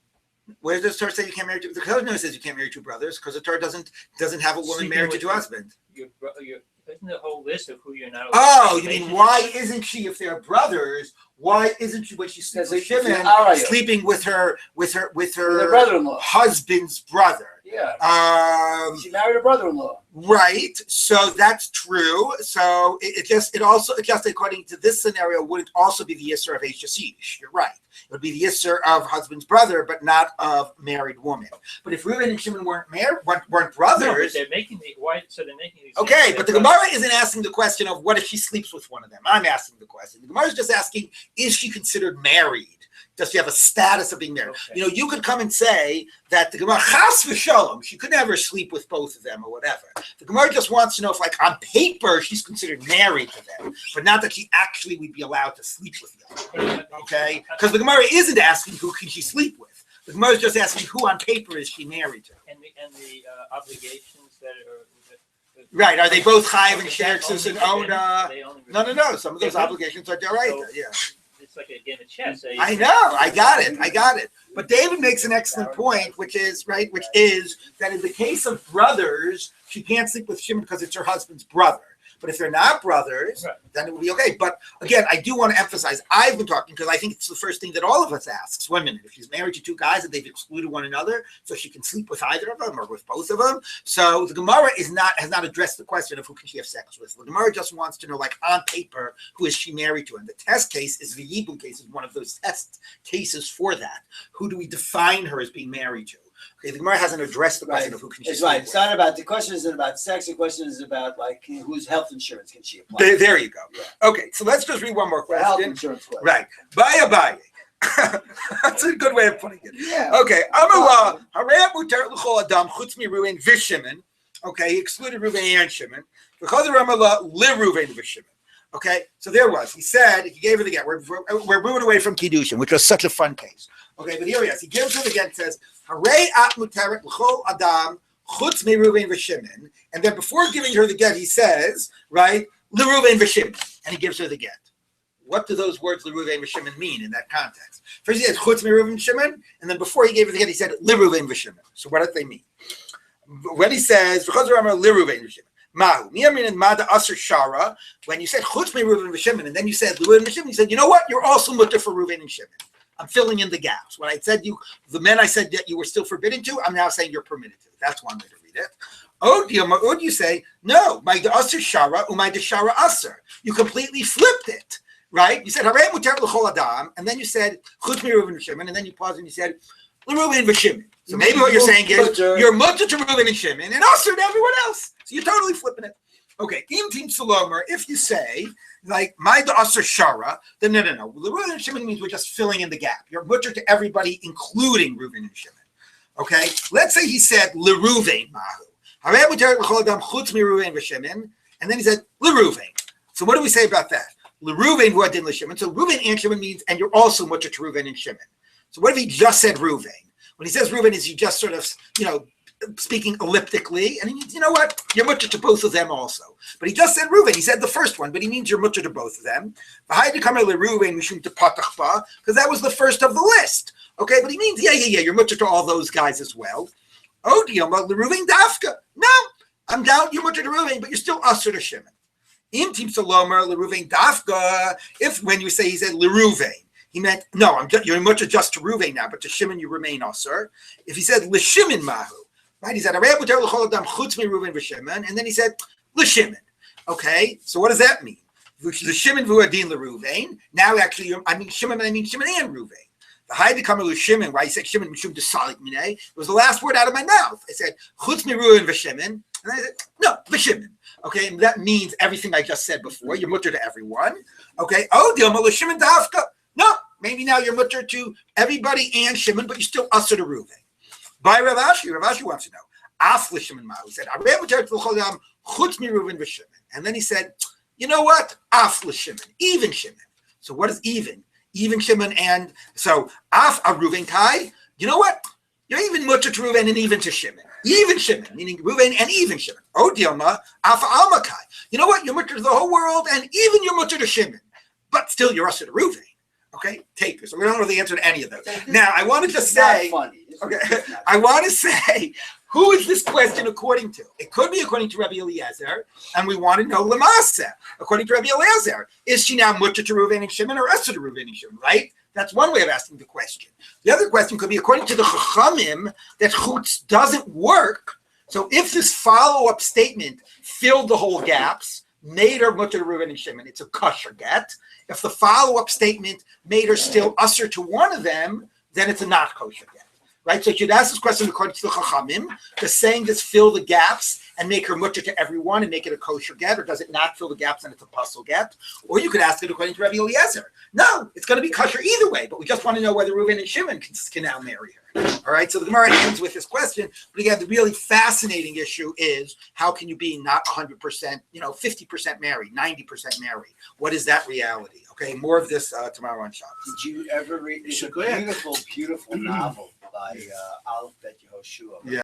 Where does the Torah say you can't marry two? The Torah never says you can't marry two brothers because the Torah doesn't have a woman Sleeping married to with two your- husbands. Isn't the whole list of who you're not? Oh, you mean why isn't she, if they're brothers, why isn't she when she sleeps with Shimon sleeping with her brother-in-law, husband's brother? Yeah. She married her brother-in-law. Right. So that's true. So it just according to this scenario wouldn't also be the Yisr of Eish. You're right. It would be the Yisr of husband's brother, but not of married woman. But if Reuben and Shimon weren't brothers, no, but they're making the why? So they're making the okay. But the Gemara isn't asking the question of what if she sleeps with one of them. I'm asking the question. The Gemara is just asking: is she considered married? Does she have a status of being married? Okay. You know, you could come and say that the Gemara chas v'shalom, she could never sleep with both of them or whatever. The Gemara just wants to know if, like, on paper, she's considered married to them, but not that she actually would be allowed to sleep with them. Okay? Because the Gemara isn't asking who can she sleep with. The Gemara is just asking who on paper is she married to. And the obligations that are. Right? Are they both chayiv and sherksus and oda? No. Some of those obligations are deraita. So, yeah. It's like a game of chess. I know. I got it. But David makes an excellent point, which is that in the case of brothers, she can't sleep with Shimon because it's her husband's brother. But if they're not brothers, then it will be okay. But again, I do want to emphasize, I've been talking because I think it's the first thing that all of us asks. 1 minute, if she's married to two guys and they've excluded one another, so she can sleep with either of them or with both of them. So the Gemara has not addressed the question of who can she have sex with. The Gemara just wants to know, like, on paper, who is she married to? And the test case is the Yibum case, is one of those test cases for that. Who do we define her as being married to? Okay, the Gemara hasn't addressed the question of who can she sleep with. It's not about, the question isn't about sex, the question is about, like, whose health insurance can she apply? There you go. Yeah. Okay, so let's just read one more question. Health insurance question. Right. Bye. That's a good way of putting it. Yeah. Okay. Amallah, Harei mutar l'chol adam chutz mi Reuven v'Shimon. Okay, he excluded Reuven and Shimon. Because of Amallah li Reuven v'Shimon. Okay, so there was. He said he gave her the get. We're moving away from Kiddushin, which was such a fun case. Okay, but here he is. He gives her the get and says, Harei at muteret l'chol adam chutz mi Reuven v'Shimon. And then before giving her the get, he says, right, li Reuven v'Shimon, and he gives her the get. What do those words li Reuven v'Shimon mean in that context? First he said chutz mi Reuven v'Shimon, and then before he gave her the get, he said li Reuven v'Shimon. So what do they mean? When he says because of li Reuven v'Shimon. Mahu. Miyamin and Mada Asr Shara, when you said Chutz me Reuven and Shimon, and then you said Reuven and Shimon, you said, you know what? You're also mutter for Reuven and Shimon. I'm filling in the gaps. When I said the men I said that you were still forbidden to, I'm now saying you're permitted to. That's one way to read it. Od you say, no, my Asr Shara, umay de Shara Asr. You completely flipped it, right? You said Harei mutar l'chol adam, and then you said Chutz me Reuven and Shimon, and then you paused and you said Reuven and Shimon. So maybe what you're saying is you're mutter to Reuven and Shimon and Asr to everyone else. So you're totally flipping it. Okay, im tim salomer, if you say, like, my Asr Shara, then no. Reuven and Shimon means we're just filling in the gap. You're mutter to everybody, including Reuven and Shimon. Okay, let's say he said L'Reuven Mahu. Harei mutar l'chol adam chutz mi Reuven v'Shimon, and then he said L'Reuven. So what do we say about that? L'Reuven hu adin l'Shimon. So Reuven and Shimon means, and you're also mutter to Reuven and Shimon. So what if he just said Reuven? When he says Reuven, is he just sort of, speaking elliptically, and he means, you know what, you're mutter to both of them also. But he just said Reuven, he said the first one, but he means you're mutter to both of them. Because that was the first of the list. Okay, but he means, you're mutter to all those guys as well. Oh, Reuven dafka. No, I'm down, you're mutter to Reuven, but you're still usher to Shimon. In Tim Salomer, Reuven dafka, if when you say he said Reuven, he meant, no, you're mutter just to Reuven now, but to Shimon you remain usher. If he said L'Shimon Mahu, right? He said, and then he said, L'Shimon. Okay, so what does that mean? L'Shimon v'uadin l'Reuven. Now actually, I mean Shimon and Reuven. The Haida Kamer L'Shimon, why he said Shimon Mishum Desalik Minei, was the last word out of my mouth. I said, Chutz mi Reuven v'Shimon. And I said, no, L'Shimon. Okay, and that means everything I just said before. You're mutter to everyone. Okay, oh, Dilma L'Shimon Dafka. No, maybe now you're mutter to everybody and Shimon, but you're still usher to Reuven. By Rav Ashi wants to know. Af l'Shimon Mahu. He said, and then he said, you know what? Af l'Shimon, even Shimon. So what is even? Even Shimon, and so Af a Reuven Kai. You know what? You're even mutter to Reuven and even to Shimon. Even Shimon, meaning Reuven and even Shimon. Oh Dilma, Af Alma Kai. You know what? You're mutter to the whole world, and even you're mutter to Shimon, but still you're usher to Reuven. Okay, take this. So we don't know the answer to any of those. Now, I want to just say, Okay, I want to say, who is this question according to? It could be according to Rabbi Eliezer, and we want to know Lamasa. According to Rabbi Eliezer, is she now mutter to Reuven and Shimon or Esther to Reuven and Shimon, right? That's one way of asking the question. The other question could be according to the Chachamim that chutz doesn't work. So if this follow-up statement filled the whole gaps, made her mutter to Reuven and Shimon, it's a kosher get. If the follow-up statement made her still usher to one of them, then it's a not kosher get. Right? So you should ask this question according to the Chachamim. Does saying this fill the gaps and make her mutter to everyone and make it a kosher get, or does it not fill the gaps and it's a puzzle get? Or you could ask it according to Rabbi Eliezer. No, it's going to be kosher either way, but we just want to know whether Reuven and Shimon can now marry her. All right, so the Gemara ends with this question. But again, the really fascinating issue is how can you be not 100%, 50% married, 90% married? What is that reality? Okay, more of this tomorrow on Shabbos. Did you ever read this beautiful, beautiful novel by Aleph Bet Yehoshua? Yeah.